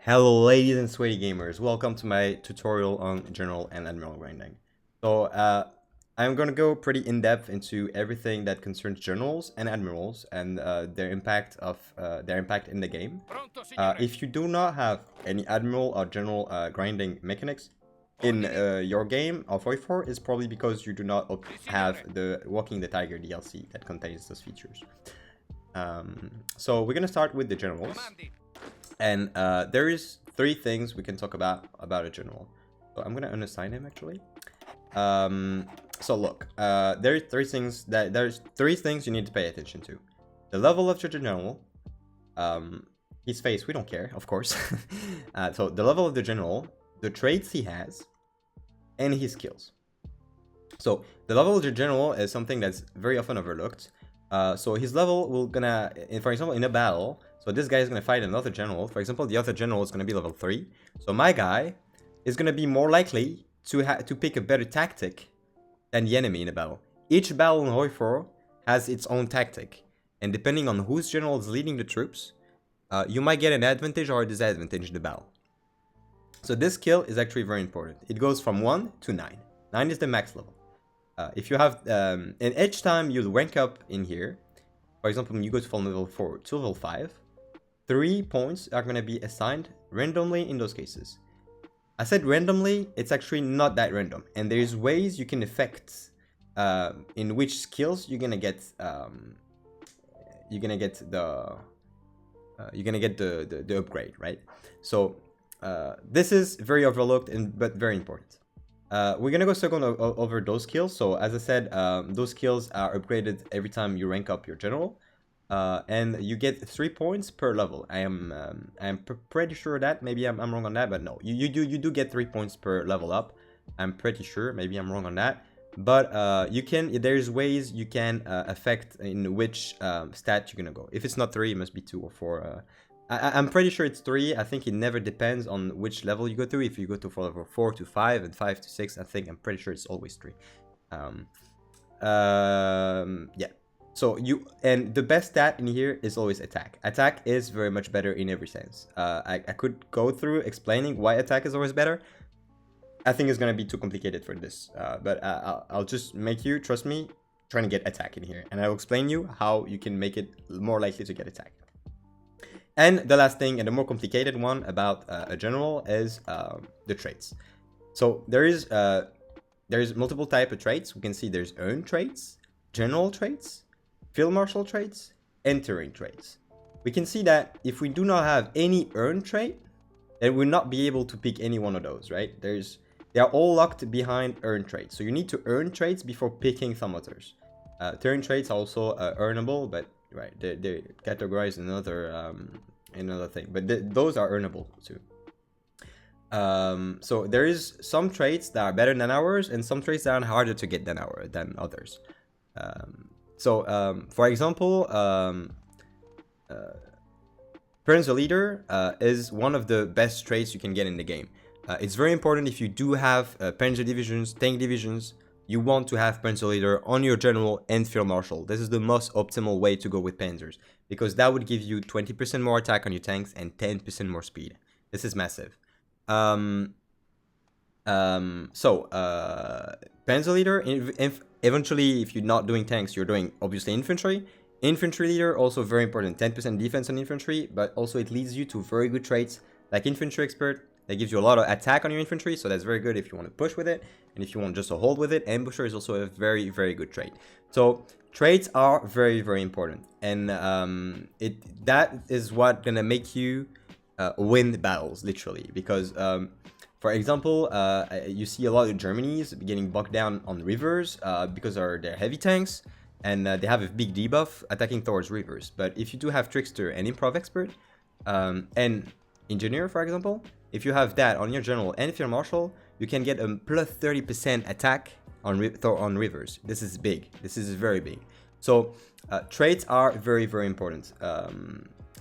Hello ladies and sweaty gamers, welcome to my tutorial on general and admiral grinding. I'm gonna go pretty in-depth into everything that concerns generals and admirals and their impact in the game. If you do not have any admiral or general grinding mechanics in your game of Hoi4, it's probably because you do not have the Walking the Tiger DLC that contains those features. So we're gonna start with the generals. And there is three things we can talk about a general. So I'm gonna unassign him actually. So look, there's three things you need to pay attention to: the level of your general, his face, we don't care, of course. So the level of the general, the traits he has, and his skills. So the level of the general is something that's very often overlooked. So his level will gonna, for example, in a battle. So this guy is going to fight another general. For example, the other general is going to be level 3. So my guy is going to be more likely to pick a better tactic than the enemy in a battle. Each battle in Hoi4 has its own tactic. And depending on whose general is leading the troops, you might get an advantage or a disadvantage in the battle. So this skill is actually very important. It goes from 1 to 9. 9 is the max level. If you have, and each time you rank up in here, for example, when you go from level 4 to level 5, 3 points are going to be assigned randomly in those cases. I said randomly, it's actually not that random. And there's ways you can affect in which skills you're going to get the upgrade, right? So this is very overlooked but very important. We're gonna go second over those skills. So as I said, those skills are upgraded every time you rank up your general. And you get 3 points per level. I'm pretty sure that maybe I'm wrong on that, but no, you do get 3 points per level up. I'm pretty sure, maybe I'm wrong on that, but there's ways you can affect in which stat you're gonna go. If it's not 3, it must be 2 or 4. I'm pretty sure it's 3. I think it never depends on which level you go to. If you go to level 4 to 5 and 5 to 6, I'm pretty sure it's always 3. Yeah. So the best stat in here is always attack. Attack is very much better in every sense. I could go through explaining why attack is always better. I think it's gonna be too complicated for this, but I'll just make you trust me, trying to get attack in here, and I'll explain you how you can make it more likely to get attack. And the last thing, and the more complicated one about a general, is the traits. So there's multiple type of traits. We can see there's earned traits, general traits, field marshal traits, and terrain traits. We can see that if we do not have any earned trait, then we'll not be able to pick any one of those, right? They are all locked behind earned traits. So you need to earn traits before picking some others. Terrain traits are also earnable, but right, they're categorized in another thing. But those are earnable too. So there is some traits that are better than ours, and some traits that are harder to get than others. For example, Panzer Leader is one of the best traits you can get in the game. It's very important if you do have Panzer divisions, tank divisions, you want to have Panzer Leader on your general and field marshal. This is the most optimal way to go with Panzers, because that would give you 20% more attack on your tanks and 10% more speed. This is massive. Panzer Leader, eventually, if you're not doing tanks, you're doing obviously infantry. Infantry Leader, also very important, 10% defense on infantry, but also it leads you to very good traits like Infantry Expert. That gives you a lot of attack on your infantry, so that's very good if you want to push with it, and if you want just to hold with it. Ambusher is also a very, very good trait. So traits are very, very important, and that is what gonna make you win battles, literally, because for example, you see a lot of Germany's getting bogged down on rivers because they're heavy tanks, and they have a big debuff attacking towards rivers. But if you do have Trickster and Improv Expert and Engineer, for example, if you have that on your general and field marshal, you can get a plus 30% attack on rivers. This is big. This is very big. So traits are very, very important.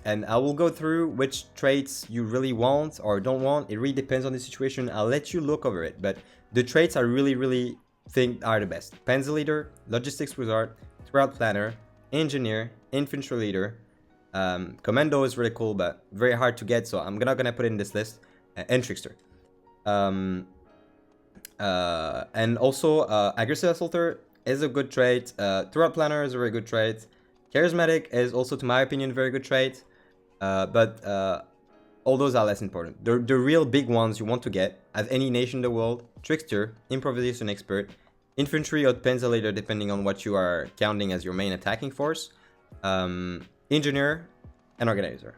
And I will go through which traits you really want or don't want. It really depends on the situation. I'll let you look over it. But the traits I really think are the best: Panzer Leader, Logistics Wizard, Route Planner, Engineer, Infantry Leader, Commando is really cool, but very hard to get, so I'm not gonna put it in this list. And Trickster. And also, Aggressive Assaulter is a good trait. Threat Planner is a very good trait. Charismatic is also, to my opinion, a very good trait. But all those are less important. The real big ones you want to get at any nation in the world: Trickster, Improvisation Expert, Infantry or Panzer Leader, depending on what you are counting as your main attacking force, Engineer, and Organizer.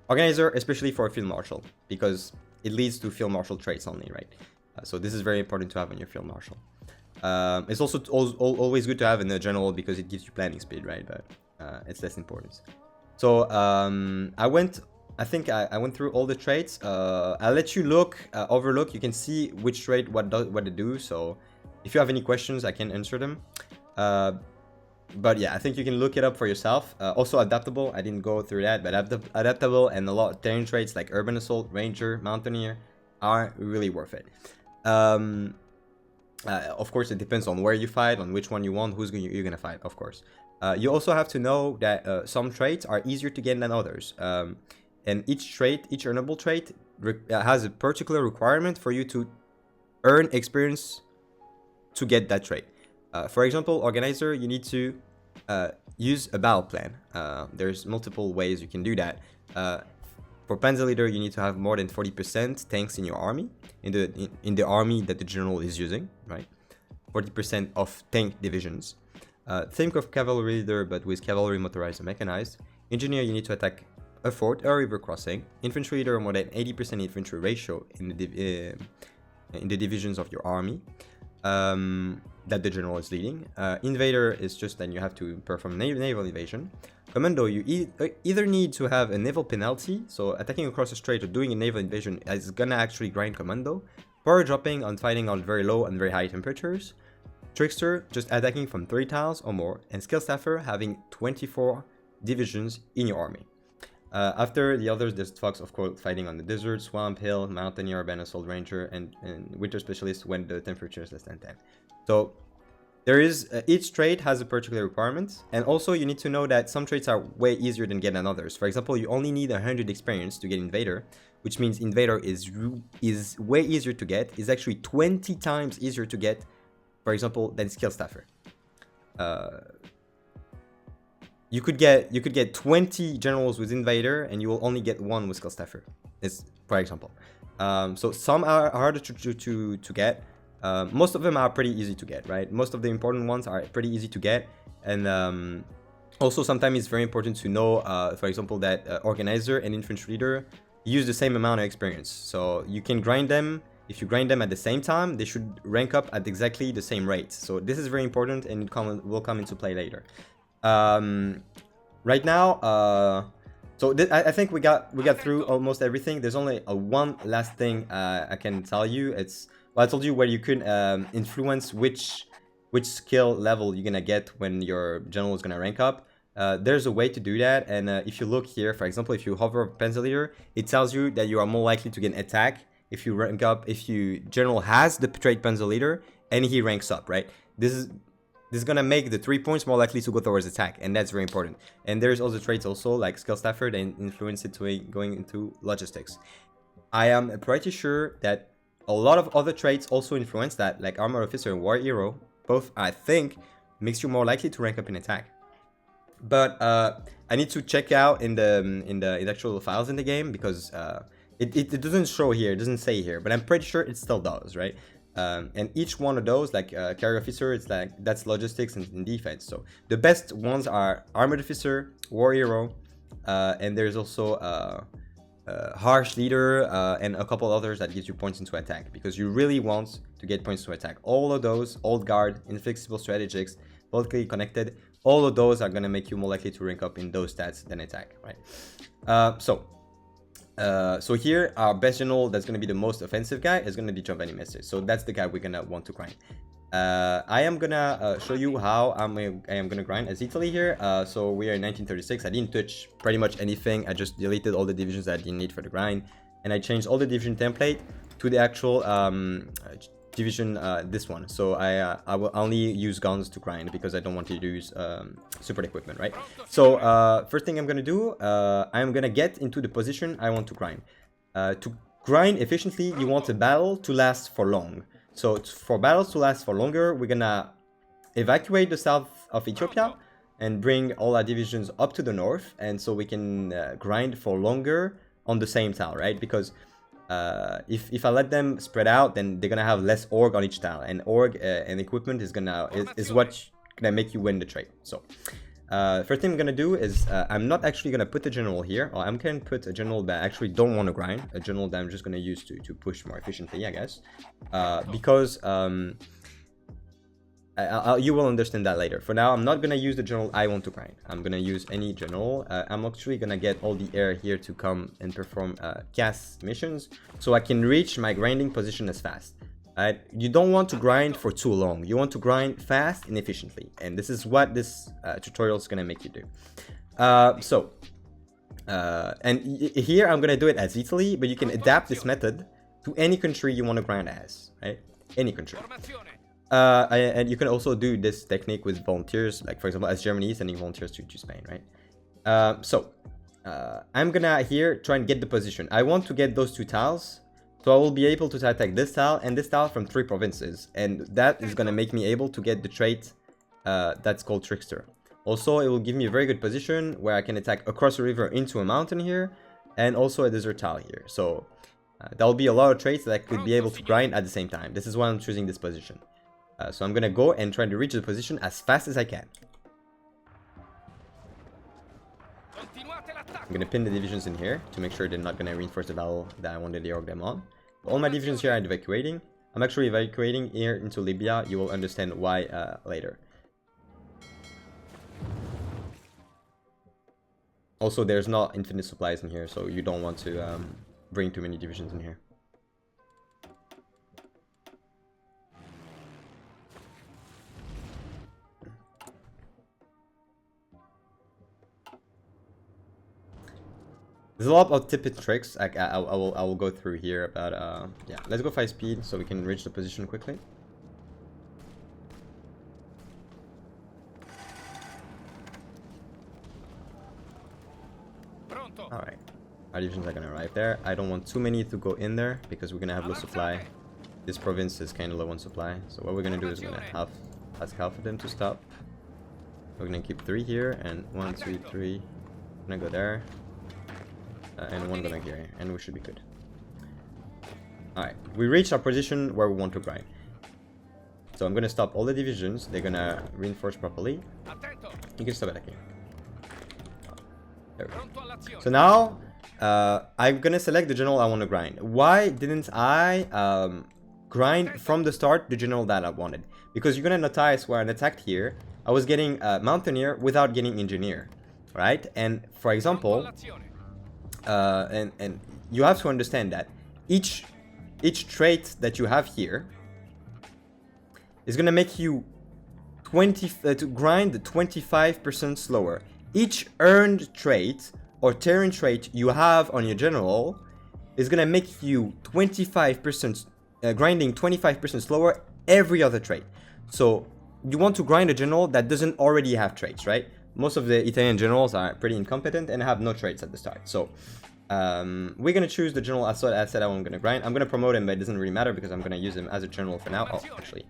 Organizer, especially for a Field Marshal, because it leads to Field Marshal traits only, right? So this is very important to have on your Field Marshal. It's also always good to have in the General because it gives you planning speed, right? But it's less important. So I went through all the traits. I'll let you overlook. You can see which trait what they do. So if you have any questions, I can answer them. But yeah, I think you can look it up for yourself. Also adaptable. I didn't go through that, but adaptable and a lot of terrain traits like Urban Assault, Ranger, Mountaineer are really worth it. Of course, it depends on where you fight, on which one you want, you're gonna fight, of course. You also have to know that some traits are easier to get than others. And each earnable trait has a particular requirement for you to earn experience to get that trait. For example, Organizer, you need to use a battle plan. There's multiple ways you can do that. For Panzer Leader, you need to have more than 40% tanks in your army, in the army that the general is using, right? 40% of tank divisions. Think of Cavalry Leader, but with cavalry motorized and mechanized. Engineer, you need to attack a fort or a river crossing. Infantry Leader, more than 80% infantry ratio in the divisions of your army that the general is leading. Invader is just that you have to perform naval invasion. Commando, you either need to have a naval penalty, so attacking across a strait or doing a naval invasion is gonna actually grind Commando. Power dropping on fighting on very low and very high temperatures. Trickster, just attacking from 3 tiles or more. And Skill Staffer, having 24 divisions in your army. After the others, there's Fox, of course, fighting on the desert, swamp, hill, Mountaineer, Urban Assault, Ranger, and Winter Specialist when the temperature is less than 10. So there is each trait has a particular requirement, and also you need to know that some traits are way easier than getting others. For example, you only need 100 experience to get Invader, which means Invader is way easier to get. Is actually 20 times easier to get, for example, than Skill Staffer. You could get 20 generals with Invader, and you will only get 1 with Skill Staffer. Is for example. So some are harder to get. Most of them are pretty easy to get, right? Most of the important ones are pretty easy to get, and also sometimes it's very important to know, for example, that Organizer and Infantry Leader use the same amount of experience, so you can grind them. If you grind them at the same time, they should rank up at exactly the same rate. So this is very important, and it will come into play later. Right now, so I think we got through almost everything. There's only one last thing I can tell you. Well, I told you where you can influence which skill level you're gonna get when your general is gonna rank up. There's a way to do that, and if you look here, for example, if you hover over Panzer Leader, it tells you that you are more likely to get an attack if you rank up, if your general has the trait Panzer Leader and he ranks up, right? This is gonna make the 3 points more likely to go towards attack, and that's very important. And there's other traits also, like Skill Staffer, that influence it to going into logistics. I am pretty sure that a lot of other traits also influence that, like Armor Officer and War Hero. Both, I think, makes you more likely to rank up in attack. But I need to check out in the actual files in the game, because it doesn't show here, it doesn't say here, but I'm pretty sure it still does, right? And each one of those, like Carrier Officer, it's like that's logistics and defense. So the best ones are Armored Officer, War Hero, and there's also Harsh Leader, and a couple others that gives you points into attack, because you really want to get points to attack. All of those, Old Guard, Inflexible Strategics, Politically Connected, all of those are going to make you more likely to rank up in those stats than attack, right? So here, our best general that's going to be the most offensive guy is going to be Giovanni Messer. So that's the guy we're going to want to grind. I am going to show you how I am going to grind as Italy here. So we are in 1936. I didn't touch pretty much anything. I just deleted all the divisions that I didn't need for the grind. And I changed all the division template to the actual division, this one. So I will only use guns to grind because I don't want to use support equipment, right? So first thing I'm gonna do, I'm gonna get into the position I want to grind. To grind efficiently, you want a battle to last for long. So for battles to last for longer, we're gonna evacuate the south of Ethiopia and bring all our divisions up to the north, and so we can grind for longer on the same tile, right? Because if I let them spread out, then they're gonna have less org on each tile, and org and equipment is what's gonna make you win the trade. So first thing I'm gonna do is I'm not actually gonna put the general here, or I'm gonna put a general that I actually don't want to grind, a general that I'm just gonna use to push more efficiently, I guess, because you will understand that later. For now, I'm not gonna use the general I want to grind. I'm gonna use any general. I'm actually gonna get all the air here to come and perform cast missions, so I can reach my grinding position as fast. Right? You don't want to grind for too long. You want to grind fast and efficiently, and this is what this tutorial is gonna make you do. Here I'm gonna do it as Italy, but you can adapt this method to any country you want to grind as, right? Any country. And you can also do this technique with volunteers, like for example, as Germany sending volunteers to Spain, right? I'm gonna here try and get the position. I want to get those two tiles, so I will be able to attack this tile and this tile from 3 provinces, and that is gonna make me able to get the trait that's called Trickster. Also, it will give me a very good position where I can attack across a river into a mountain here, and also a desert tile here. So there will be a lot of traits that I could be able to grind at the same time. This is why I'm choosing this position. So I'm gonna go and try to reach the position as fast as I can. I'm gonna pin the divisions in here to make sure they're not gonna reinforce the battle that I wanted to org them on. All my divisions here are evacuating. I'm actually evacuating here into Libya. You will understand why later. Also, there's not infinite supplies in here, so you don't want to bring too many divisions in here. There's a lot of tips and tricks I will go through here, but yeah, let's go 5 speed so we can reach the position quickly. Alright, our divisions are gonna arrive there. I don't want too many to go in there because we're gonna have low supply. This province is kind of low on supply, so what we're gonna do is we're gonna ask half of them to stop. We're gonna keep 3 here, and 1, 2, 3. I'm gonna go there. And 1 gonna here, and we should be good. Alright, we reached our position where we want to grind. So I'm gonna stop all the divisions. They're gonna reinforce properly. You can stop attacking. There we go. So now I'm gonna select the general I want to grind. Why didn't I grind from the start the general that I wanted? Because you're gonna notice where I attacked here, I was getting Mountaineer without getting Engineer, right? And for example, and you have to understand that each trait that you have here is gonna make you to grind 25% slower. Each earned trait or terrain trait you have on your general is gonna make you 25% grinding 25% slower every other trait. So you want to grind a general that doesn't already have traits, right? Most of the Italian generals are pretty incompetent and have no traits at the start. So we're gonna choose the general I said I'm gonna grind. I'm gonna promote him, but it doesn't really matter because I'm gonna use him as a general for now. Oh, actually,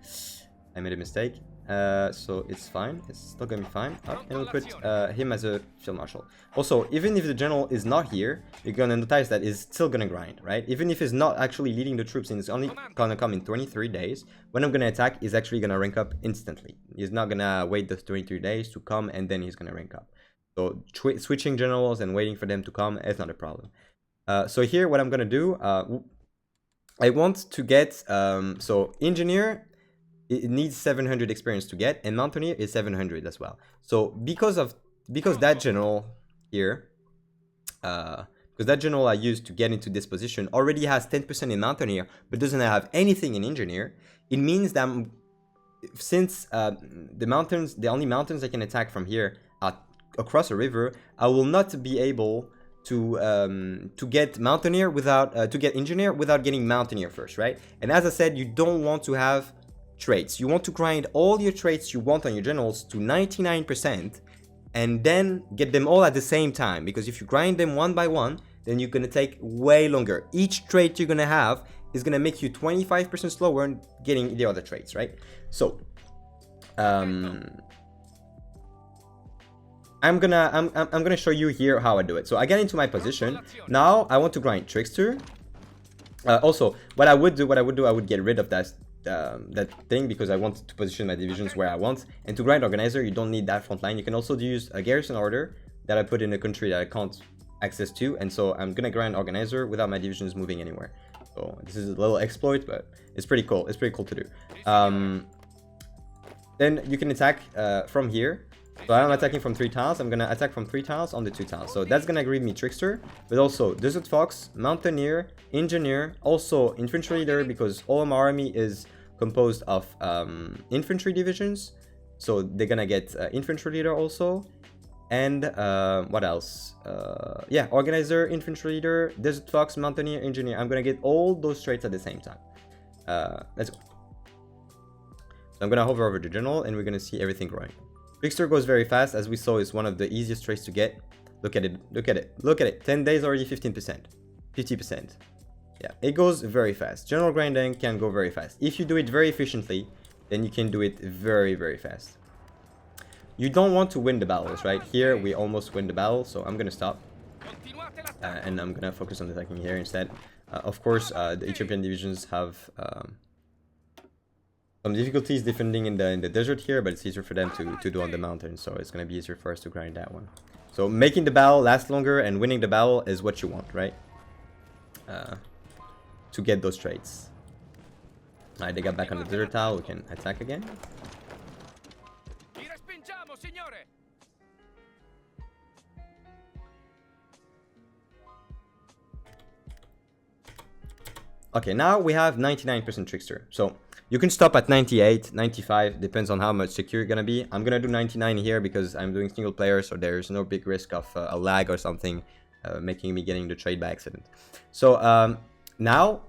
I made a mistake. So it's fine. It's still gonna be fine. Oh, and we'll put him as a field marshal. Also, even if the general is not here, you're gonna notice that he's still gonna grind, right? Even if he's not actually leading the troops and it's only gonna come in 23 days, when I'm gonna attack, he's actually gonna rank up instantly. He's not gonna wait the 23 days to come and then he's gonna rank up. So switching generals and waiting for them to come is not a problem. So here, what I'm gonna do, I want to get so engineer. It needs 700 experience to get, and Mountaineer is 700 as well. So because that general here, because that general I used to get into this position already has 10% in Mountaineer, but doesn't have anything in Engineer, it means that since the only mountains I can attack from here are across a river, I will not be able to get mountaineer without to get engineer without getting mountaineer first, right? And as I said, you don't want to have traits. You want to grind all your traits you want on your generals to 99% and then get them all at the same time, because if you grind them one by one, then you're gonna take way longer. Each trait you're gonna have is gonna make you 25% slower in getting the other traits, right? So I'm gonna show you here how I do it. So I get into my position. Now I want to grind Trickster. Also, what I would do, I would get rid of that thing, because I want to position my divisions where I want. And to grind Organizer, you don't need that front line. You can also use a garrison order that I put in a country that I can't access to, and so I'm gonna grind Organizer without my divisions moving anywhere. So this is a little exploit, but it's pretty cool. It's pretty cool to do. Then you can attack from here. So I'm attacking from 3 tiles. I'm gonna attack from 3 tiles on the 2 tiles. So that's gonna give me Trickster, but also Desert Fox, Mountaineer, Engineer, also Infantry Leader, because all my army is composed of infantry divisions. So they're gonna get Infantry Leader also. And what else? Yeah, Organizer, Infantry Leader, Desert Fox, Mountaineer, Engineer. I'm gonna get all those traits at the same time. Let's go. So I'm gonna hover over the general, and we're gonna see everything growing. Trickster goes very fast, as we saw, is one of the easiest traits to get. Look at it, look at it, look at it. 10 days already 15%, 50%. Yeah, it goes very fast. General grinding can go very fast. If you do it very efficiently, then you can do it very, very fast. You don't want to win the battles, right? Here, we almost win the battle, so I'm gonna stop. And I'm gonna focus on attacking here instead. Of course, the Ethiopian divisions have some difficulties defending in the desert here, but it's easier for them to do on the mountain, so it's gonna be easier for us to grind that one. So making the battle last longer and winning the battle is what you want, right? To get those traits. Alright, they got back on the desert tile. We can attack again. Okay, now we have 99% Trickster. So you can stop at 98, 95, depends on how much secure you're gonna be. I'm gonna do 99 here because I'm doing single player, so there's no big risk of a lag or something making me getting the trade by accident. So now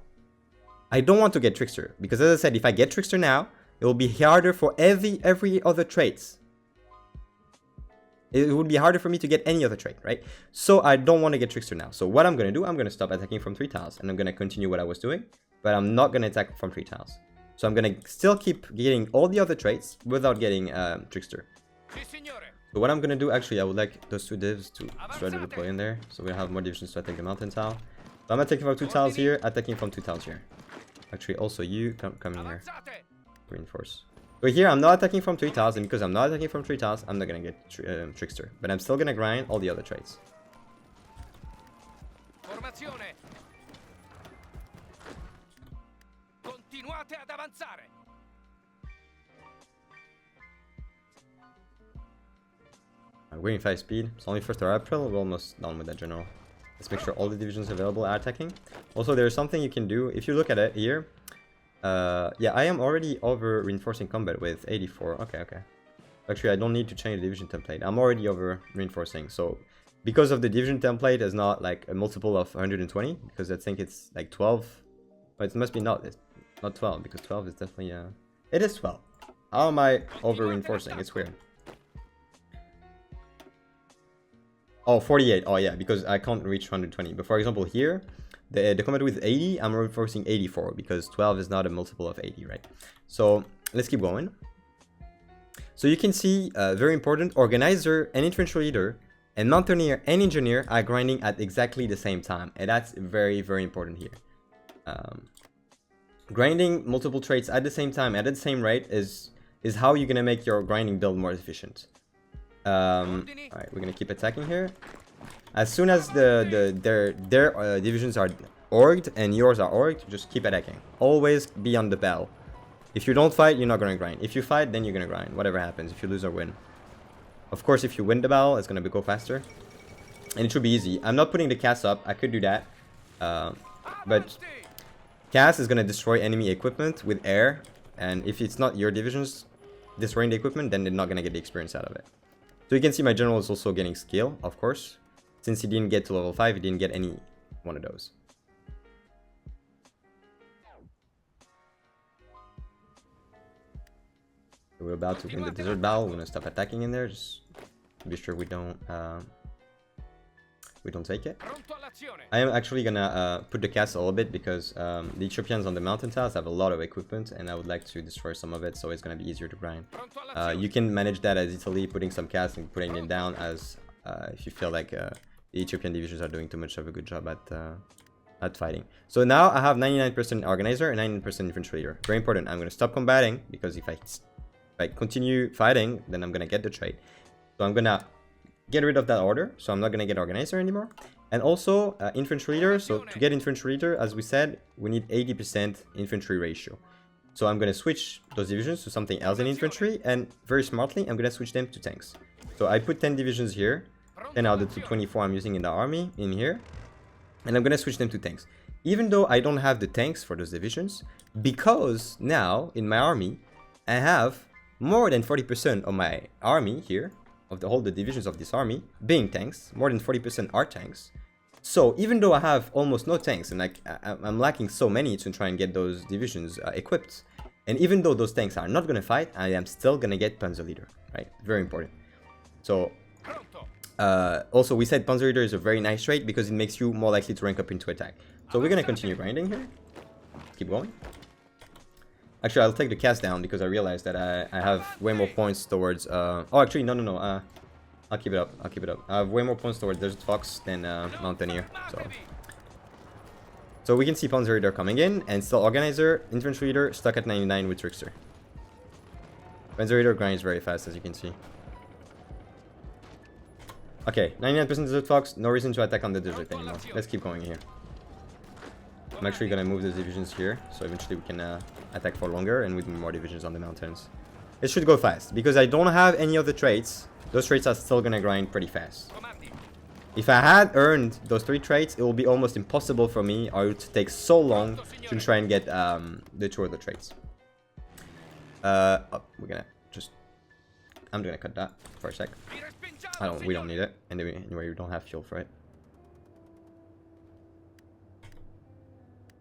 I don't want to get Trickster, because as I said, if I get Trickster now, it will be harder for every other traits. It would be harder for me to get any other trait, right? So I don't want to get Trickster now. So what I'm gonna do, I'm gonna stop attacking from 3 tiles, and I'm gonna continue what I was doing, but I'm not gonna attack from 3 tiles. So I'm gonna still keep getting all the other traits without getting Trickster. So what I'm gonna do, actually, I would like those 2 divs to try to deploy in there, so we have more divisions to attack the mountain tile. So I'm attacking from 2 tiles here, attacking from 2 tiles here. Actually, also you come in here, reinforce. So here I'm not attacking from 3 tiles, and because I'm not attacking from 3 tiles, I'm not gonna get Trickster, but I'm still gonna grind all the other traits. We're in 5 speed. It's only 1st of April. We're almost done with that general. Let's make sure all the divisions available are attacking. Also, there's something you can do. If you look at it here, yeah, I am already over reinforcing combat with 84. Okay. Actually, I don't need to change the division template. I'm already over reinforcing. So because of the division template is not like a multiple of 120, because I think it's like 12, but it must be not 12, because 12 is definitely it is 12. How am I over reinforcing? It's weird. Oh, 48. Oh yeah, because I can't reach 120. But for example, here the combat with 80, I'm reinforcing 84, because 12 is not a multiple of 80, right? So let's keep going. So you can see, very important, Organizer and Infantry Leader and Mountaineer and Engineer are grinding at exactly the same time, and that's very, very important here. Grinding multiple traits at the same time, at the same rate, is how you're gonna make your grinding build more efficient. Alright, we're gonna keep attacking here. As soon as their divisions are orged and yours are orged, just keep attacking. Always be on the battle. If you don't fight, you're not gonna grind. If you fight, then you're gonna grind. Whatever happens, if you lose or win. Of course, if you win the battle, it's gonna go faster. And it should be easy. I'm not putting the cast up. I could do that. But cast is gonna destroy enemy equipment with air. And if it's not your divisions destroying the equipment, then they're not gonna get the experience out of it. So you can see my general is also getting skill, of course. since he didn't get to level 5, he didn't get any one of those. We're about to win the desert battle. We're gonna stop attacking in there, just to be sure we don't take it. I am actually gonna put the castle a little bit because the Ethiopians on the mountain tiles have a lot of equipment, and I would like to destroy some of it, so it's gonna be easier to grind. You can manage that as Italy, putting some cast and putting it down as if you feel like the Ethiopian divisions are doing too much of a good job at fighting. So now I have 99% organizer and 99% infantry leader. Very important. I'm gonna stop combating because if I continue fighting, then I'm gonna get the trait. So I'm gonna get rid of that order, so I'm not gonna get organizer anymore. And also infantry leader. So to get infantry leader, as we said, we need 80% infantry ratio. So I'm gonna switch those divisions to something else in infantry, and very smartly I'm gonna switch them to tanks. So I put 10 divisions here, 10 out of the 24 I'm using in the army in here, and I'm gonna switch them to tanks. Even though I don't have the tanks for those divisions, because now in my army I have more than 40% of my army here, of the divisions of this army, being tanks. More than 40% are tanks. So even though I have almost no tanks, and I'm lacking so many to try and get those divisions equipped, and even though those tanks are not going to fight, I am still going to get Panzer Leader, right? Very important. So, also we said Panzer Leader is a very nice trait because it makes you more likely to rank up into attack. So we're going to continue grinding here. Keep going. Actually, I'll take the cast down because I realized that I have way more points towards... oh, actually, no. I'll keep it up. I have way more points towards Desert Fox than Mountaineer. So we can see Panzer Leader coming in, and still Organizer, Infantry Leader, stuck at 99 with Trickster. Panzer Leader grinds very fast, as you can see. Okay, 99% Desert Fox, no reason to attack on the desert anymore. Let's keep going here. I'm actually gonna move the divisions here, so eventually we can attack for longer and with more divisions on the mountains. It should go fast, because I don't have any other traits. Those traits are still gonna grind pretty fast. If I had earned those 3 traits, it will be almost impossible for me, or it would take so long to try and get the 2 other traits. Oh, I'm gonna cut that for a sec. We don't need it. Anyway, we don't have fuel for it.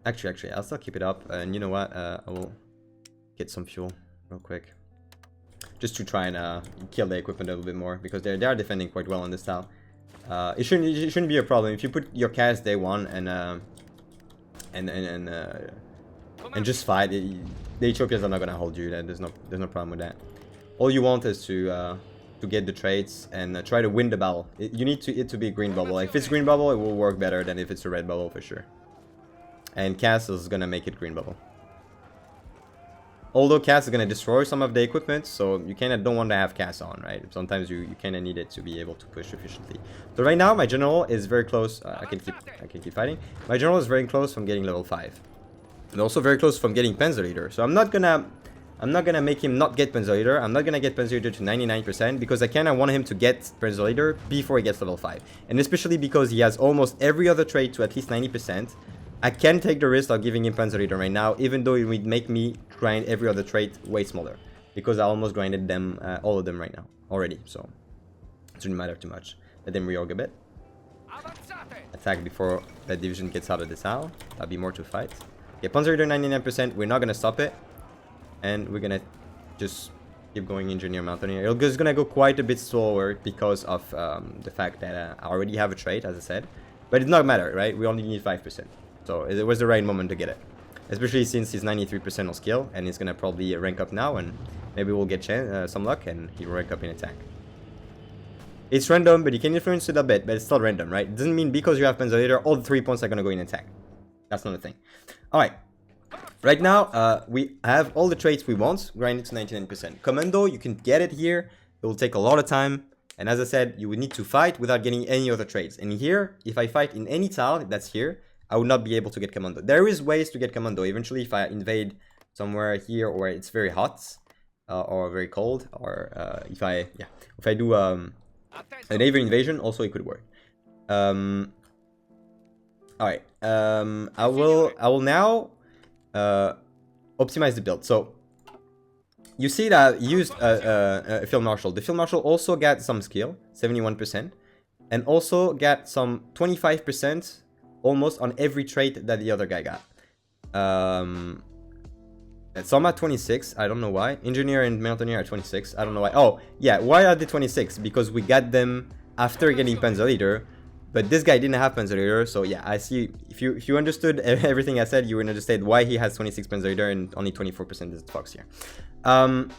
Actually, I'll still keep it up, and you know what? I will get some fuel real quick, just to try and kill the equipment a little bit more, because they are defending quite well on this tile. It shouldn't be a problem if you put your cast day 1 and just fight. The Ethiopians are not gonna hold you. There's no problem with that. All you want is to get the traits and try to win the battle. You need it to be a green bubble. If it's green bubble, it will work better than if it's a red bubble for sure. And Cass is gonna make it green bubble. Although Cass is gonna destroy some of the equipment, so you kinda don't want to have Cass on, right? Sometimes you kinda need it to be able to push efficiently. So right now my general is very close. I can keep fighting. My general is very close from getting level 5, and also very close from getting Panzer Leader. So I'm not gonna make him not get Panzer Leader. I'm not gonna get Panzer Leader to 99% because I kinda want him to get Panzer Leader before he gets level 5, and especially because he has almost every other trait to at least 90%. I can take the risk of giving him Panzer Leader right now, even though it would make me grind every other trait way smaller, because I almost grinded them, all of them right now already, so it shouldn't matter too much. Let them reorg a bit. Attack before that division gets out of this tile. That'll be more to fight. Yeah, Panzer Leader 99%. We're not gonna stop it, and we're gonna just keep going Engineer Mountaineer. It's gonna go quite a bit slower because of the fact that I already have a trait, as I said, but it does not matter, right? We only need 5%. So it was the right moment to get it, especially since he's 93% on skill, and he's gonna probably rank up now, and maybe we'll get some luck and he'll rank up in attack. It's random, but you can influence it a bit, but it's still random, right? It doesn't mean because you have Panzer Leader, all the 3 points are gonna go in attack. That's not a thing. Alright, right now we have all the traits we want, grinded to 99%. Commando, you can get it here, it will take a lot of time, and as I said, you would need to fight without getting any other traits. And here, if I fight in any tile that's here, I would not be able to get Commando. There is ways to get Commando eventually if I invade somewhere here or it's very hot or very cold, or if I do a naval invasion, also it could work. All right, I will now optimize the build. So you see that I used a Field Marshal. The Field Marshal also got some skill, 71%. and also got some 25% almost on every trait that the other guy got. So I'm at 26. I don't know why. Engineer and Mountaineer are 26. I don't know why. Oh, yeah. Why are they 26? Because we got them after getting Panzer Leader. But this guy didn't have Panzer Leader. So yeah, I see. If you understood everything I said, you would understand why he has 26 Panzer Leader and only 24% is Fox here. Alright.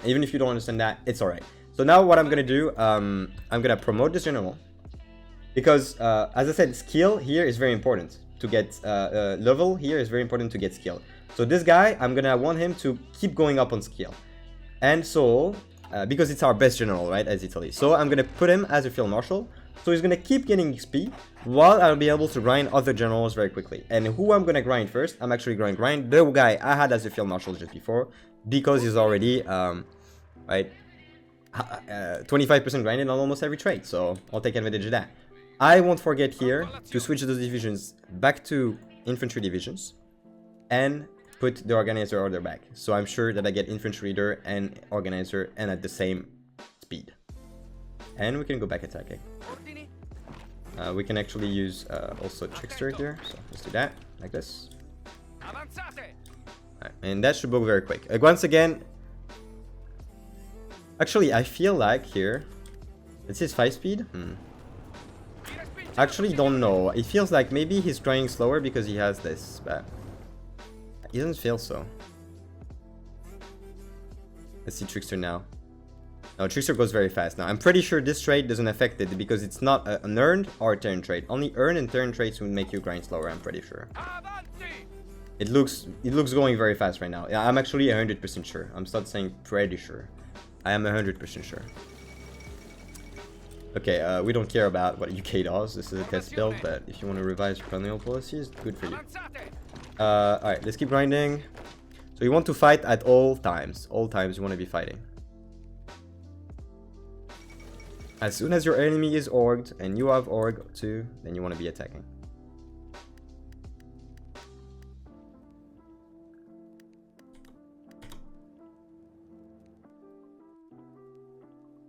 Even if you don't understand that, it's alright. So now what I'm going to do, I'm going to promote this general. Because, as I said, skill here is very important. To get level here is very important to get skill. So this guy, I'm gonna want him to keep going up on skill. And so, because it's our best general, right, as Italy. So I'm gonna put him as a field marshal. So he's gonna keep getting XP, while I'll be able to grind other generals very quickly. And who I'm gonna grind first, I'm actually going to grind the guy I had as a field marshal just before. Because he's already, right, 25% grinded on almost every trait. So I'll take advantage of that. I won't forget here to switch those divisions back to infantry divisions. And put the organizer order back. So I'm sure that I get infantry leader and organizer and at the same speed. And we can go back attacking. We can actually use also trickster here. So let's do that like this. Right, and that should go very quick. Once again, actually I feel like here, it's his 5 speed. Actually don't know. It feels like maybe he's grinding slower because he has this, but he doesn't feel so. Let's see Trickster now. No, Trickster goes very fast now. I'm pretty sure this trait doesn't affect it because it's not an earned or a turn trait. Only earned and turn traits will make you grind slower, I'm pretty sure. It looks going very fast right now. Yeah, I'm actually 100% sure. I'm not saying pretty sure. I am 100% sure. Okay, we don't care about what UK does. This is a test build, but if you want to revise your colonial policies, good for you. Alright, let's keep grinding. So you want to fight at all times. All times you want to be fighting. As soon as your enemy is orged and you have org too, then you want to be attacking.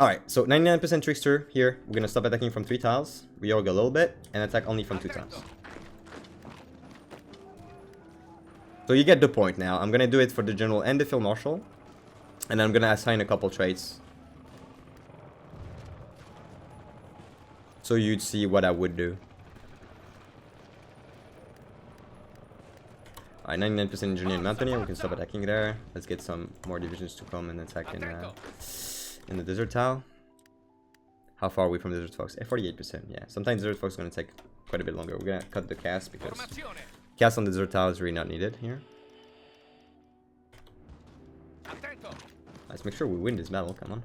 Alright, so 99% trickster here. We're going to stop attacking from 3 tiles. Reorg a little bit and attack only from 2 tiles. So you get the point now. I'm going to do it for the general and the field marshal. And I'm going to assign a couple traits. So you'd see what I would do. Alright, 99% engineer and mountaineer. We can stop attacking there. Let's get some more divisions to come and attack in the desert tile. How far are we from Desert Fox? 48%, yeah. Sometimes Desert Fox is going to take quite a bit longer. We're going to cut the cast because cast on the desert tile is really not needed here. Let's make sure we win this battle, come on.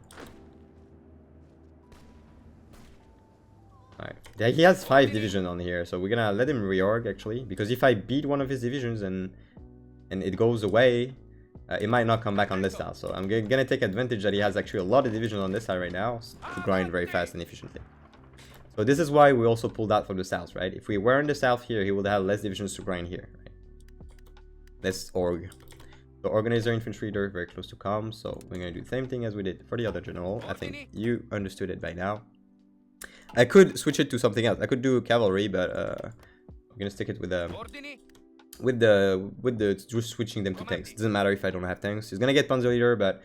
Alright, yeah, he has 5 divisions on here, so we're gonna let him reorg actually. Because if I beat one of his divisions and it goes away, it might not come back on this tile. So I'm gonna take advantage that he has actually a lot of divisions on this side right now to grind very fast and efficiently. So this is why we also pulled out from the south, right? If we were in the south here, he would have less divisions to grind here, right? Less org. So organizer, infantry leader, very close to calm. So we're gonna do the same thing as we did for the other general. I think you understood it by now. I could switch it to something else. I could do cavalry, but I'm gonna stick it with just switching them to tanks. It doesn't matter if I don't have tanks. He's gonna get Panzer Leader, but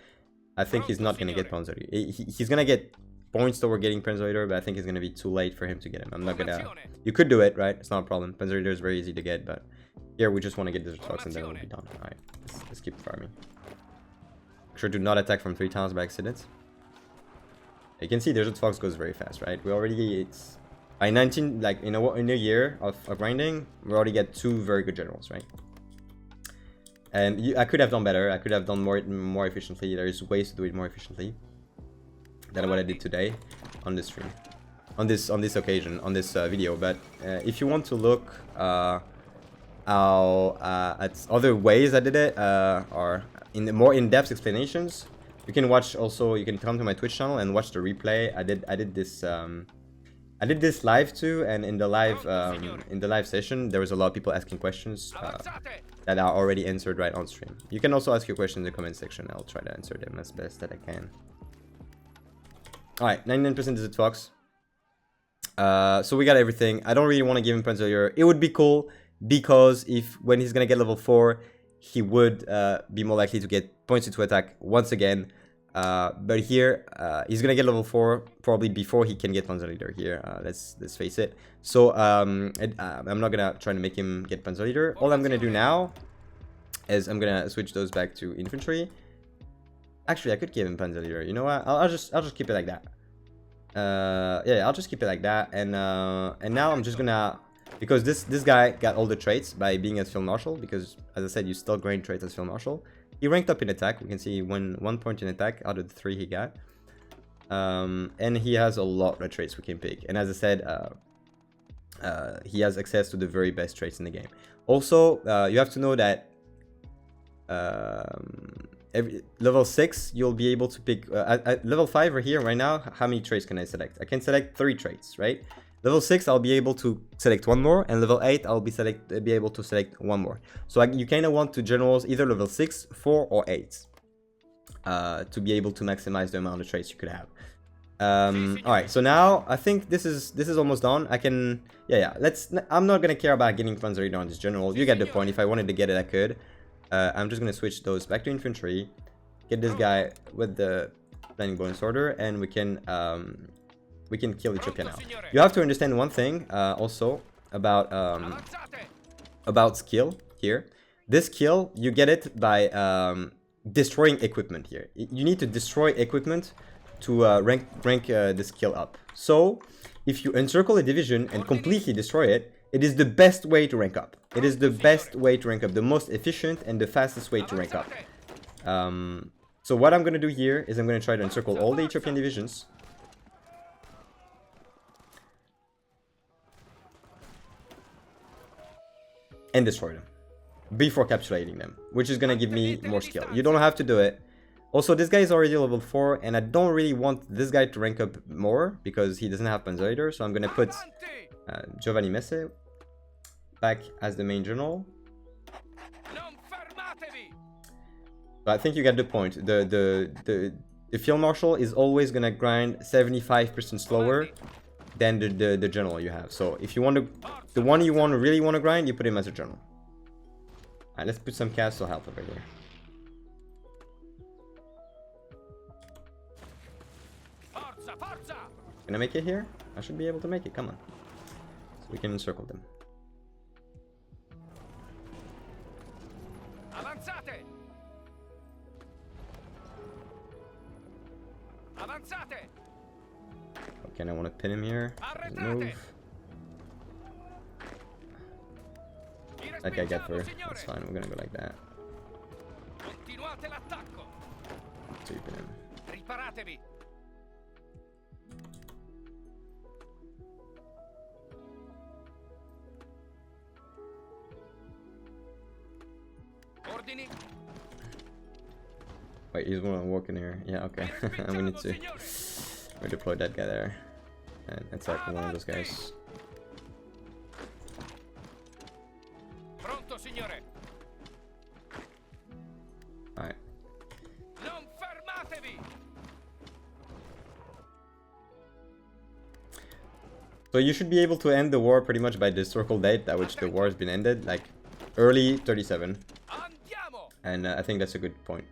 I think he's not gonna get Panzer Leader. He's gonna get points toward getting Panzer Leader, but I think it's gonna be too late for him to get him. I'm not gonna. You could do it, right? It's not a problem. Panzer Leader is very easy to get, but here we just want to get Desert Fox and then it'll be done. All right, let's keep farming. Make sure to not attack from 3 tiles by accident. You can see Desert Fox goes very fast, right? We already, it's by 19, like in a year of grinding, we already get 2 very good generals, right? And I could have done better. I could have done more efficiently. There's ways to do it more efficiently than what I did today on this stream, on this occasion, on this video. But if you want to look at other ways I did it, or in the more in-depth explanations, you can watch also. You can come to my Twitch channel and watch the replay. I did this live too, and in the live session, there was a lot of people asking questions that are already answered right on stream. You can also ask your questions in the comment section. I'll try to answer them as best that I can. All right, 99% Desert Fox. So we got everything. I don't really want to give him Panzer. It would be cool because if when he's gonna get level 4, he would be more likely to get points into attack once again. But here he's gonna get level 4 probably before he can get Panzer Leader here. Let's face it. So I'm not gonna try to make him get Panzer Leader. All I'm gonna do now is I'm gonna switch those back to infantry. Actually, I could give him Panzer Leader. You know what? I'll just keep it like that. Yeah, I'll just keep it like that. And now I'm just gonna, because this guy got all the traits by being as Field Marshal, because as I said, you still gain traits as Field Marshal. He ranked up in attack. We can see he won 1 point in attack out of the 3 he got. And he has a lot of traits we can pick. And as I said, he has access to the very best traits in the game. Also, you have to know that level 6 you'll be able to pick at level 5 right here right now. How many traits can I select? I can select 3 traits, right? Level 6 I'll be able to select 1 more, and level 8 I'll be able to select 1 more. So you kind of want to generals either level 6, 4 or 8 to be able to maximize the amount of traits you could have. All right, so now I think this is almost done. I can I'm not gonna care about getting Panzer Leader on this general. You get the point. If I wanted to get it, I could. I'm just going to switch those back to infantry, get this guy with the planning bonus order, and we can kill Ethiopia now. You have to understand one thing also about skill here. This skill, you get it by destroying equipment here. You need to destroy equipment to rank the skill up. So if you encircle a division and completely destroy it, it is the best way to rank up. It is the best way to rank up, the most efficient and the fastest way to rank up. So what I'm going to do here is I'm going to try to encircle all the Ethiopian divisions. And destroy them before capitulating them, which is going to give me more skill. You don't have to do it. Also, this guy is already level 4, and I don't really want this guy to rank up more because he doesn't have Panzer Leader. So I'm going to put Giovanni Messe back as the main general. But I think you get the point. The Field Marshal is always gonna grind 75% slower than the general you have. So if you want to, the one you really want to grind, you put him as a general. Alright, let's put some castle health over here. Can I make it here? I should be able to make it. Come on. So we can encircle them. Okay, I want to pin him here. Move. Okay, get through. That's fine. We're gonna go like that. So you pin him. Wait, he's gonna walk in here. Yeah, okay. We need to redeploy that guy there. And attack one of those guys. Alright. So you should be able to end the war pretty much by the historical date at which the war has been ended, like early 37. And I think that's a good point.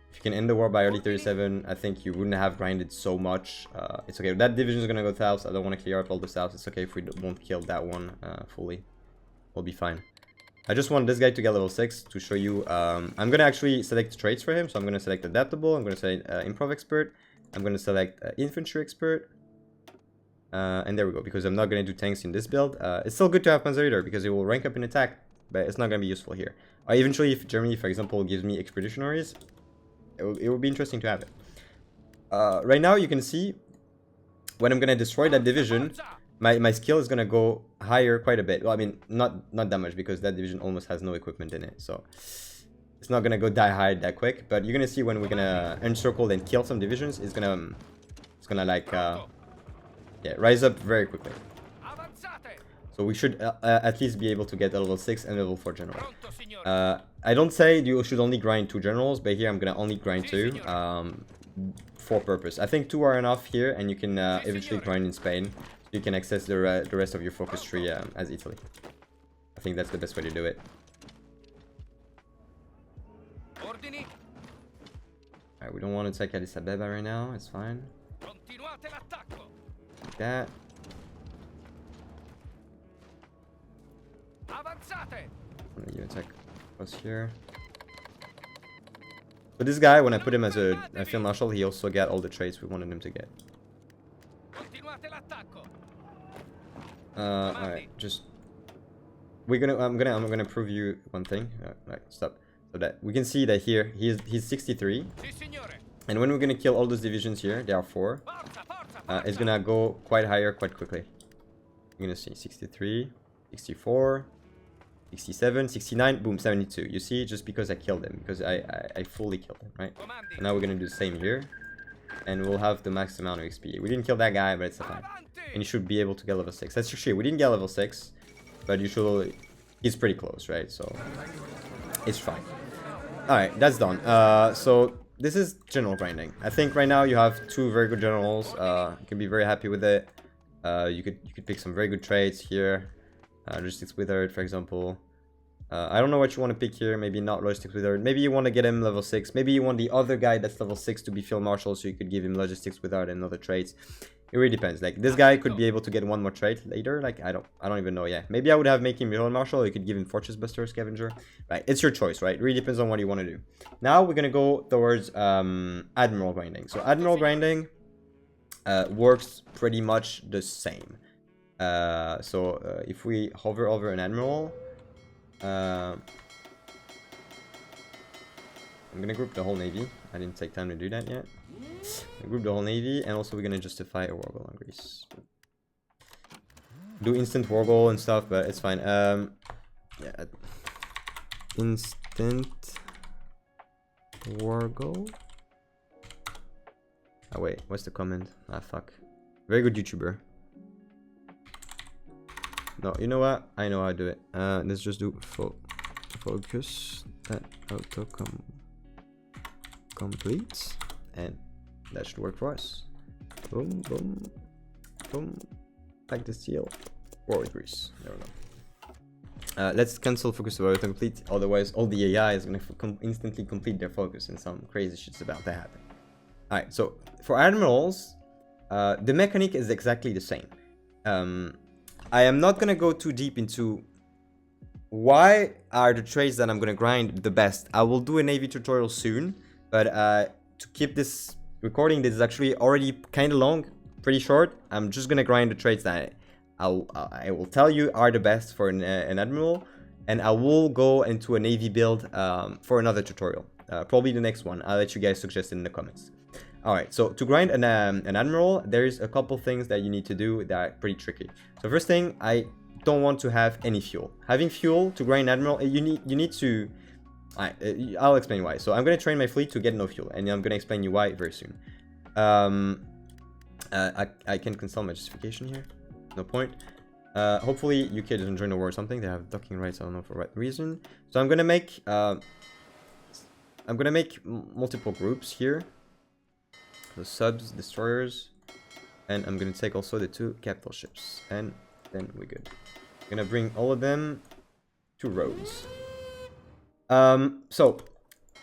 If you can end the war by early 37, I think you wouldn't have grinded so much. It's okay. That division is going to go south. I don't want to clear out all the south. It's okay if we won't kill that one fully. We'll be fine. I just want this guy to get level 6 to show you. I'm going to actually select traits for him. So I'm going to select Adaptable. I'm going to select Improv Expert. I'm going to select Infantry Expert. And there we go. Because I'm not going to do tanks in this build. It's still good to have Panzer Leader because it will rank up in attack. But it's not going to be useful here. Eventually, if Germany, for example, gives me Expeditionaries, it would be interesting to have it. Right now, you can see when I'm going to destroy that division, my skill is going to go higher quite a bit. Well, I mean, not that much because that division almost has no equipment in it. So it's not going to go die high that quick. But you're going to see when we're going to encircle and kill some divisions, it's going to like, rise up very quickly. So we should at least be able to get a level 6 and level 4 general. I don't say you should only grind 2 generals, but here I'm going to only grind 2 for purpose. I think 2 are enough here, and you can eventually grind in Spain. You can access the rest of your focus tree as Italy. I think that's the best way to do it. Alright, we don't want to take Addis Ababa right now, it's fine. Like that. You attack us here. But this guy, when I put him as a field marshal, he also got all the traits we wanted him to get. Alright, just I'm gonna prove you one thing. Right, stop. So that we can see that here he's 63, and when we're gonna kill all those divisions here, there are 4. It's gonna go quite higher quite quickly. You're gonna see 63, 64, 67, 69, boom, 72. You see, just because I killed him, because I fully killed him, right? And now we're gonna do the same here, and we'll have the max amount of XP. We didn't kill that guy, but it's fine. And you should be able to get level 6. That's actually, we didn't get level 6, but you should. He's pretty close, right? So it's fine. All right, that's done. So this is general grinding. I think right now you have 2 very good generals. You can be very happy with it. You could pick some very good traits here. Logistics Withered, for example. I don't know what you want to pick here. Maybe not Logistics Withered. Maybe you want to get him level 6. Maybe you want the other guy that's level 6 to be Field Marshal, so you could give him Logistics Withered and other traits. It really depends. Like, this guy could be able to get 1 more trait later. Like, I don't even know. Yeah, maybe I would have make him Field Marshal. You could give him Fortress Buster, Scavenger. Right, it's your choice, right? It really depends on what you want to do. Now we're gonna go towards Admiral grinding. So Admiral grinding works pretty much the same. If we hover over an Admiral, I'm gonna group the whole Navy. I didn't take time to do that yet. Group the whole Navy, and also we're gonna justify a war goal on Greece. Do instant war goal and stuff, but it's fine. Yeah, instant war goal. Oh wait, what's the comment? Ah fuck. Very good YouTuber. No, you know what? I know how to do it. Let's just do focus that auto complete, and that should work for us. Boom, boom, boom. Like the steel. War with Greece. There we go. Let's cancel focus to autocomplete. Otherwise, all the AI is gonna instantly complete their focus, and some crazy shit's about to happen. All right. So for admirals, the mechanic is exactly the same. I am not gonna go too deep into why are the traits that I'm gonna grind the best. I will do a Navy tutorial soon, but to keep this recording, this is actually already kind of long, pretty short. I'm just gonna grind the traits that I will tell you are the best for an Admiral, and I will go into a Navy build for another tutorial, probably the next one. I'll let you guys suggest it in the comments. Alright, so to grind an Admiral, there's a couple things that you need to do that are pretty tricky. So first thing, I don't want to have any fuel. Having fuel to grind Admiral, you need to... I'll explain why. So I'm going to train my fleet to get no fuel, and I'm going to explain you why very soon. I can cancel my justification here. No point. Hopefully UK doesn't join the war or something. They have docking rights, I don't know for what reason. So I'm going to make multiple groups here. The subs, destroyers, and I'm gonna take also the 2 capital ships, and then we're good. I'm gonna bring all of them to Rhodes. And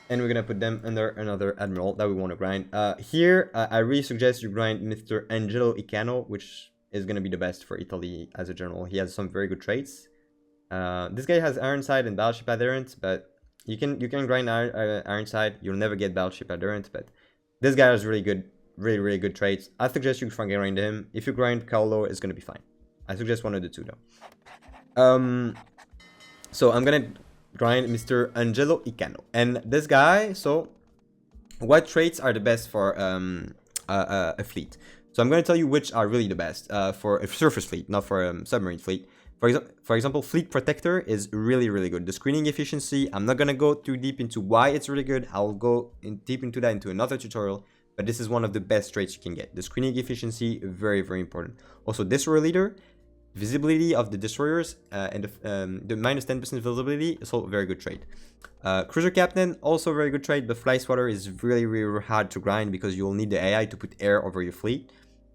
we're gonna put them under another admiral that we want to grind. Here, I really suggest you grind Mr. Angelo Icano, which is gonna be the best for Italy as a general. He has some very good traits. This guy has Ironside and Battleship Adherent, but you can grind Ironside. You'll never get Battleship Adherent, but this guy has really good, really good traits. I suggest you grind him. If you grind Paolo, it's gonna be fine. I suggest one of the 2 though. So I'm gonna grind Mr. Angelo Icano, and this guy. So, what traits are the best for a fleet? So I'm gonna tell you which are really the best for a surface fleet, not for a submarine fleet. For example, Fleet Protector is really good. The screening efficiency, I'm not gonna go too deep into why it's really good. I'll go deep into that into another tutorial, but this is one of the best traits you can get. The screening efficiency, very important. Also, Destroyer Leader, visibility of the destroyers, and the minus 10% visibility is also a very good trait. Cruiser Captain, also very good trait, but Fly Swatter is really hard to grind because you'll need the AI to put air over your fleet,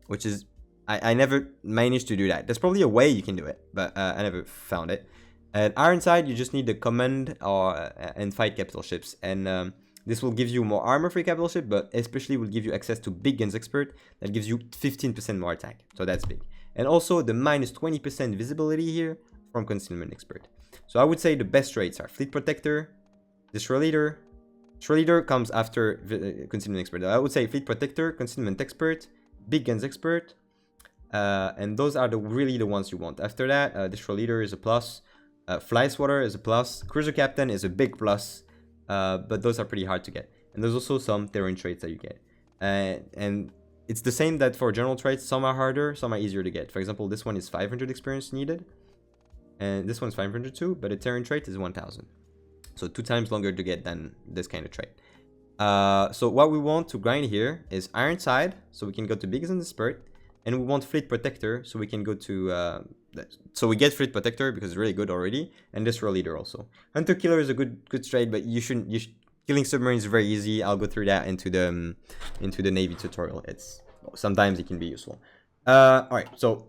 which is I never managed to do that. There's probably a way you can do it, but I never found it. At Ironside, you just need the command and fight capital ships, and this will give you more armor for your capital ship, but especially will give you access to big guns expert that gives you 15% more attack. So that's big. And also the minus 20% visibility here from concealment expert. So I would say the best traits are fleet protector, destroyer leader. Destroyer leader comes after concealment expert. I would say fleet protector, concealment expert, big guns expert. And those are really the ones you want. After that, destroyer leader is a plus. Fly swatter is a plus. Cruiser captain is a big plus. But those are pretty hard to get. And there's also some terrain traits that you get. And it's the same that for general traits. Some are harder, some are easier to get. For example, this one is 500 experience needed. And this one's 500 too, but a terrain trait is 1000. So 2 times longer to get than this kind of trait. So what we want to grind here is Ironside, so we can go to Biggest and Spurt. And we want Fleet Protector, so we can go to... so we get Fleet Protector because it's really good already. And Destroyer Leader also. Hunter Killer is a good trait, but you shouldn't... killing submarines is very easy. I'll go through that into the Navy tutorial. Sometimes it can be useful. Alright, so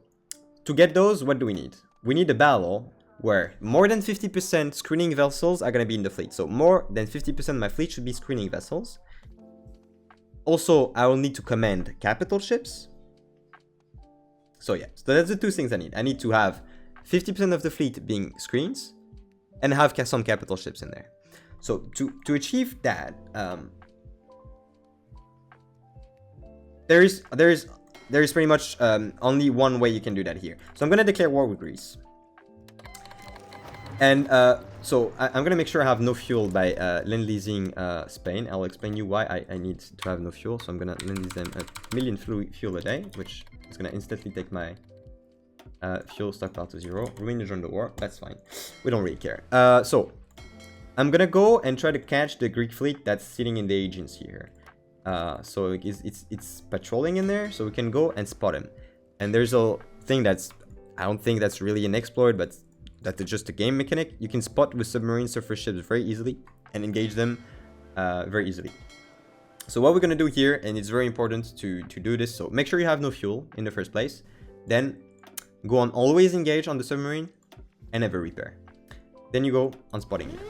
to get those, what do we need? We need a battle where more than 50% screening vessels are going to be in the fleet. So more than 50% of my fleet should be screening vessels. Also, I will need to command capital ships. So yeah, so that's the 2 things I need. I need to have 50% of the fleet being screens and have some capital ships in there. So to achieve that, there is pretty much only one way you can do that here. So I'm going to declare war with Greece. And so I'm going to make sure I have no fuel by Lend-Leasing Spain. I'll explain you why I need to have no fuel. So I'm going to lend-lease them 1 million fuel a day, which is going to instantly take my fuel stockpile to 0. Romania joined the war. That's fine. We don't really care. So I'm going to go and try to catch the Greek fleet that's sitting in the agency here. So it's patrolling in there, so we can go and spot him. And there's a thing I don't think that's really an exploit, but that's just a game mechanic. You can spot with submarine surface ships very easily and engage them very easily. So what we're going to do here, and it's very important to do this, so make sure you have no fuel in the first place. Then go on always engage on the submarine and never repair. Then you go on spotting here.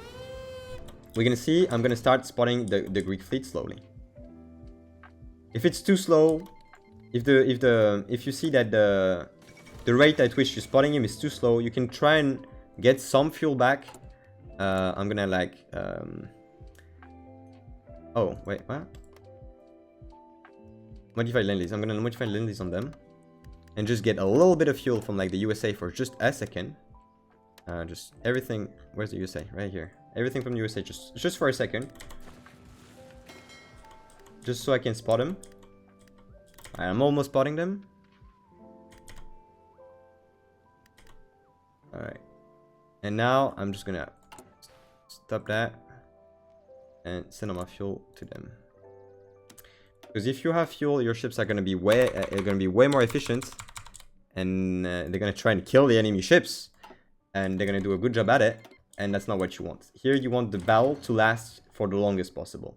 We're going to see, I'm going to start spotting the Greek fleet slowly. If it's too slow, if you see that the rate at which you're spotting him is too slow, you can try and get some fuel back. I'm gonna like... oh, wait, what? Modify Lend-Lease. I'm gonna modify Lend-Lease on them. And just get a little bit of fuel from like the USA for just a second. Just everything... Where's the USA? Right here. Everything from the USA just for a second. Just so I can spot him. I'm almost spotting them. Alright. And now I'm just gonna stop that and send all my fuel to them. Because if you have fuel, your ships are gonna be way more efficient, and they're gonna try and kill the enemy ships, and they're gonna do a good job at it. And that's not what you want. Here you want the battle to last for the longest possible.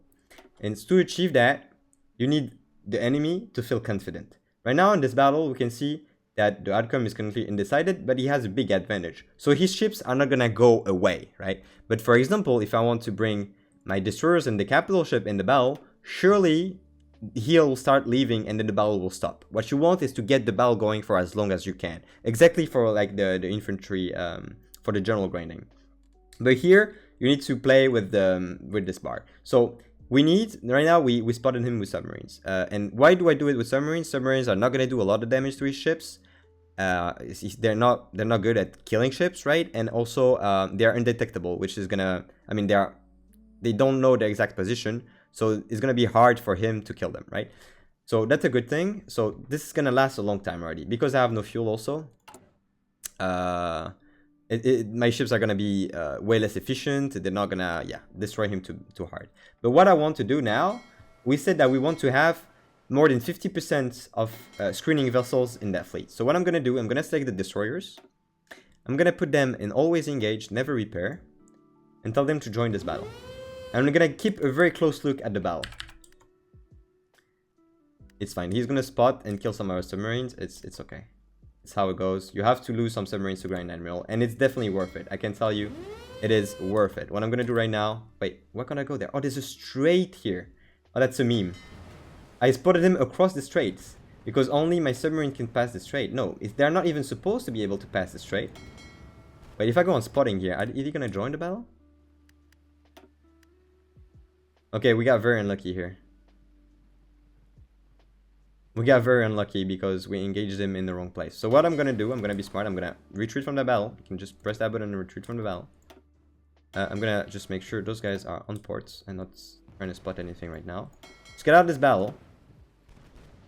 And to achieve that, you need the enemy to feel confident. Right now in this battle, we can see that the outcome is currently undecided, but he has a big advantage. So his ships are not gonna go away, right? But for example, if I want to bring my destroyers and the capital ship in the battle, surely he'll start leaving and then the battle will stop. What you want is to get the battle going for as long as you can. Exactly for like the infantry, for the general grinding. But here, you need to play with this bar. So we need, right now we spotted him with submarines. And why do I do it with submarines? Submarines are not going to do a lot of damage to his ships. They're not good at killing ships, right? And also they are undetectable, which is gonna, I mean, they don't know the exact position, so it's gonna be hard for him to kill them, right? So that's a good thing. So this is gonna last a long time already because I have no fuel also. My ships are gonna be way less efficient. They're not gonna destroy him too hard. But what I want to do now, we said that we want to have more than 50% of screening vessels in that fleet. So what I'm gonna do, I'm gonna select the destroyers. I'm gonna put them in always engage, never repair, and tell them to join this battle. And I'm gonna keep a very close look at the battle. It's fine. He's gonna spot and kill some of our submarines. It's okay. It's how it goes. You have to lose some submarines to grind Admiral, and it's definitely worth it. I can tell you, it is worth it. What I'm gonna do right now... Wait, where can I go there? Oh, there's a strait here. Oh, that's a meme. I spotted him across the straits, because only my submarine can pass the strait. No, they're not even supposed to be able to pass the strait. Wait, if I go on spotting here, is he gonna join the battle? Okay, we got very unlucky here. We got very unlucky because we engaged him in the wrong place. So what I'm gonna do, I'm gonna be smart. I'm gonna retreat from the battle. You can just press that button and retreat from the battle. I'm gonna just make sure those guys are on ports and not trying to spot anything right now. Let's get out of this battle.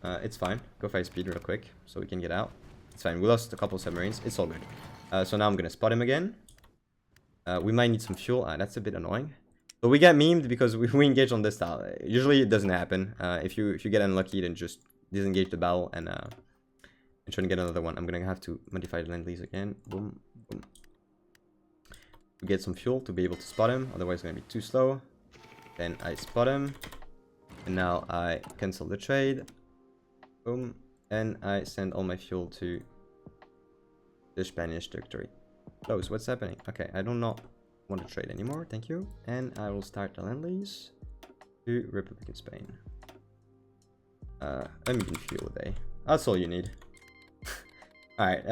It's fine. Go 5 speed real quick so we can get out. It's fine. We lost a couple submarines. It's all good. So now I'm gonna spot him again. We might need some fuel. That's a bit annoying. But we get memed because we engage on this style. Usually it doesn't happen. If you get unlucky, then just disengage the battle and try to get another one. I'm gonna have to modify the Lend-Lease again. Boom, boom. We get some fuel to be able to spot him. Otherwise, it's gonna be too slow. Then I spot him, and now I cancel the trade. Boom, and I send all my fuel to the Spanish territory. Close. What's happening? Okay, I do not want to trade anymore. Thank you. And I will start the Lend-Lease to Republic of Spain. A medium fuel a day. That's all you need. Alright,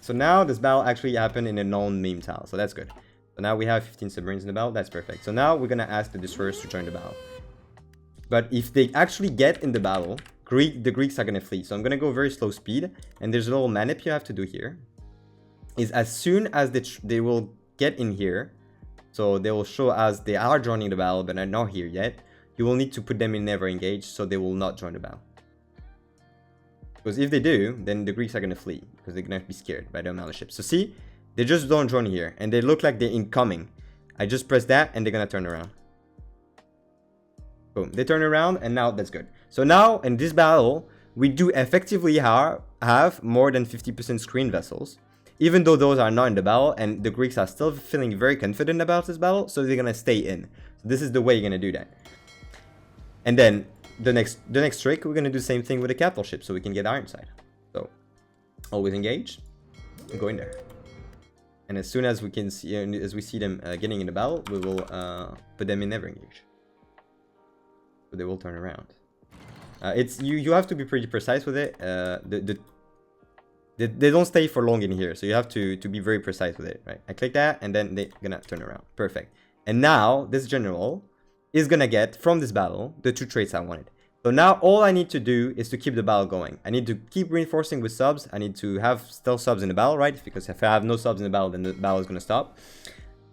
so now this battle actually happened in a non-meme tile, so that's good. So now we have 15 submarines in the battle, that's perfect. So now we're gonna ask the destroyers to join the battle. But if they actually get in the battle, the Greeks are gonna flee. So I'm gonna go very slow speed, and there's a little manip you have to do here. Is as soon as they will get in here, so they will show us they are joining the battle, but are not here yet. You will need to put them in never engage, so they will not join the battle. Because if they do, then the Greeks are going to flee, because they're going to be scared by the amount of ships. So see, they just don't join here, and they look like they're incoming. I just press that, and they're going to turn around. Boom, they turn around, and now that's good. So now, in this battle, we do effectively have more than 50% screen vessels, even though those are not in the battle, and the Greeks are still feeling very confident about this battle, so they're going to stay in. So this is the way you're going to do that. And then the next trick, we're gonna do the same thing with the capital ship, so we can get Ironside. So always engage and go in there. And as soon as we can see, as we see them getting in the battle, we will put them in never engage. So they will turn around. It's you have to be pretty precise with it. They don't stay for long in here, so you have to be very precise with it, right? I click that, and then they're gonna turn around. Perfect. And now this general is gonna get from this battle the 2 traits I wanted. So now all I need to do is to keep the battle going. I need to keep reinforcing with subs. I need to have still subs in the battle, right? Because if I have no subs in the battle, then the battle is gonna stop.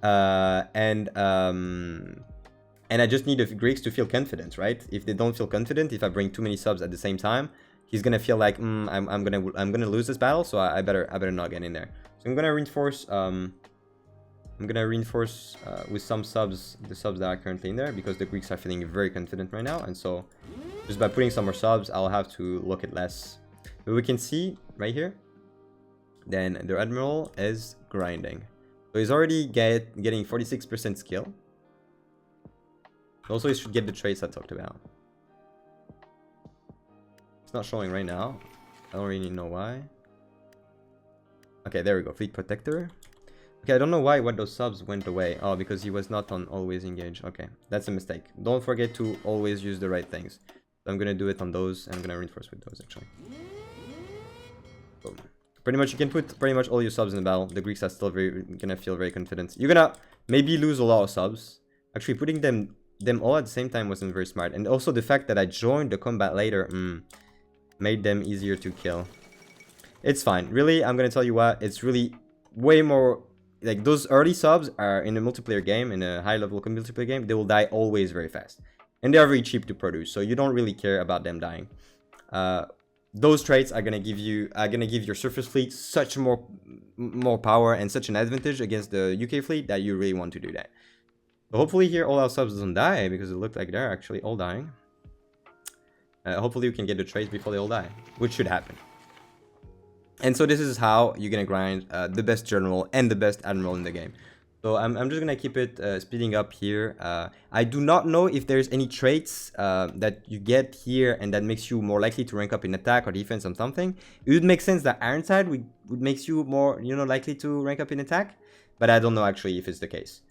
And I just need the Greeks to feel confident, right? If they don't feel confident, if I bring too many subs at the same time, he's gonna feel like I'm gonna lose this battle, so I better not get in there. So I'm gonna reinforce. I'm gonna reinforce with some subs, the subs that are currently in there, because the Greeks are feeling very confident right now, and so just by putting some more subs, I'll have to look at less. But we can see right here, then the Admiral is grinding. So he's already getting 46% skill. Also, he should get the traits I talked about. It's not showing right now. I don't really know why. Okay, there we go. Fleet Protector. Okay, I don't know why those subs went away. Oh, because he was not on always engage. Okay, that's a mistake. Don't forget to always use the right things. So I'm gonna do it on those, and I'm gonna reinforce with those actually. Boom. Pretty much, you can put pretty much all your subs in the battle. The Greeks are still gonna feel very confident. You're gonna maybe lose a lot of subs. Actually, putting them all at the same time wasn't very smart. And also the fact that I joined the combat later made them easier to kill. It's fine. Really, I'm gonna tell you what. It's really way more. Like, those early subs are in a multiplayer game, in a high-level multiplayer game, they will die always very fast. And they are very cheap to produce, so you don't really care about them dying. Those traits are gonna give your surface fleet such more power and such an advantage against the UK fleet that you really want to do that. So hopefully here all our subs doesn't die, because it looked like they're actually all dying. Hopefully you can get the traits before they all die, which should happen. And so this is how you're gonna grind the best general and the best admiral in the game. So I'm just gonna keep it speeding up here. I do not know if there's any traits that you get here and that makes you more likely to rank up in attack or defense or something. It would make sense that Ironside would makes you more, you know, likely to rank up in attack, but I don't know actually if it's the case.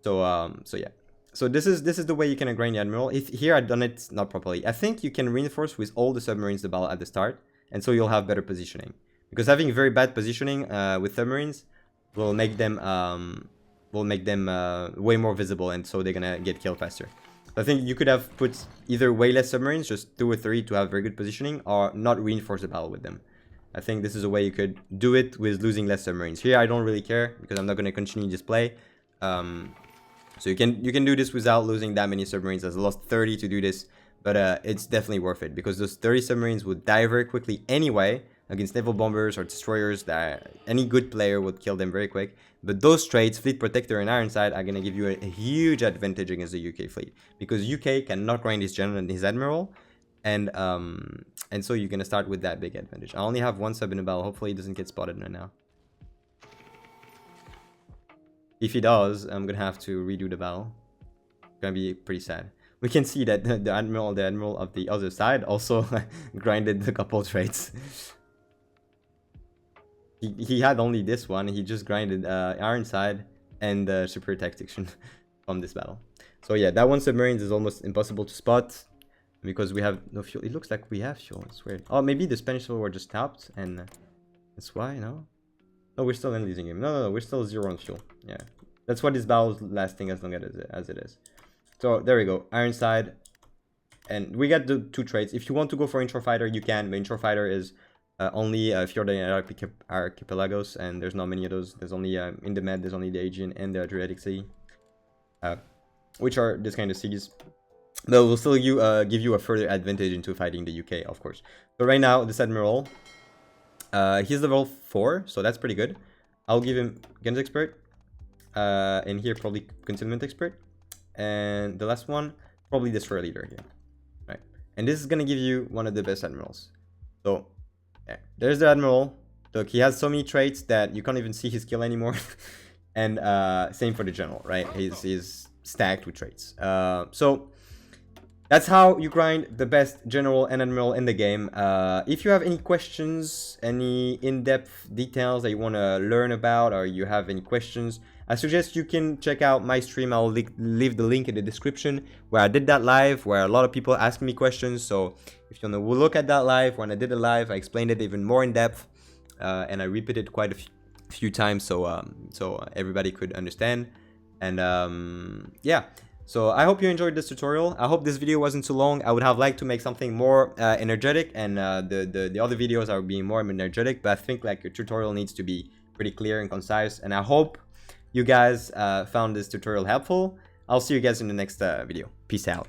So so yeah. So this is the way you can grind the Admiral. If here I've done it not properly. I think you can reinforce with all the submarines the battle at the start, and so you'll have better positioning. Because having very bad positioning with submarines will make them way more visible, and so they're gonna get killed faster. I think you could have put either way less submarines, just 2 or 3 to have very good positioning, or not reinforce the battle with them. I think this is a way you could do it with losing less submarines. Here I don't really care because I'm not gonna continue this play. So you can do this without losing that many submarines. I've lost 30 to do this, but it's definitely worth it because those 30 submarines would die very quickly anyway against naval bombers or destroyers. That any good player would kill them very quick. But those traits, Fleet Protector and Ironside, are going to give you a huge advantage against the UK fleet because UK cannot grind his general and his admiral, and so you're going to start with that big advantage. I only have 1 sub in the battle. Hopefully, it doesn't get spotted right now. If he does, I'm going to have to redo the battle. It's going to be pretty sad. We can see that the admiral of the other side also grinded a couple traits. He had only this one. He just grinded Ironside and Superior Tactics from this battle. So yeah, that 1 submarines is almost impossible to spot because we have no fuel. It looks like we have fuel. It's weird. Oh, maybe the Spanish Civil War just tapped and that's why, no? No, we're still in losing game. No, we're still 0 on fuel. Yeah, that's why this battle is lasting as long as it is. So there we go, Ironside, and we got the 2 traits. If you want to go for Intro Fighter, you can. But Intro Fighter is only Fjord and Archipelagos, and there's not many of those. There's only in the Med, there's only the Aegean and the Adriatic Sea, which are this kind of seas. But will still give you a further advantage into fighting the UK, of course. So right now, this Admiral, he's level 4, so that's pretty good. I'll give him Guns Expert, and here probably Concealment Expert, and the last one probably Destroyer Leader here, right? And this is gonna give you one of the best Admirals. So yeah, there's the Admiral. Look, he has so many traits that you can't even see his skill anymore. And same for the General, right? He's stacked with traits. So that's how you grind the best General and Admiral in the game. If you have any questions, any in-depth details that you want to learn about, or you have any questions, I suggest you can check out my stream. I'll leave the link in the description where I did that live, where a lot of people asked me questions. So if you want to look at that live, when I did it live, I explained it even more in depth, and I repeated quite a few times so everybody could understand. And yeah. So I hope you enjoyed this tutorial. I hope this video wasn't too long. I would have liked to make something more energetic, and the other videos are being more energetic, but I think like your tutorial needs to be pretty clear and concise, and I hope you guys found this tutorial helpful. I'll see you guys in the next video. Peace out.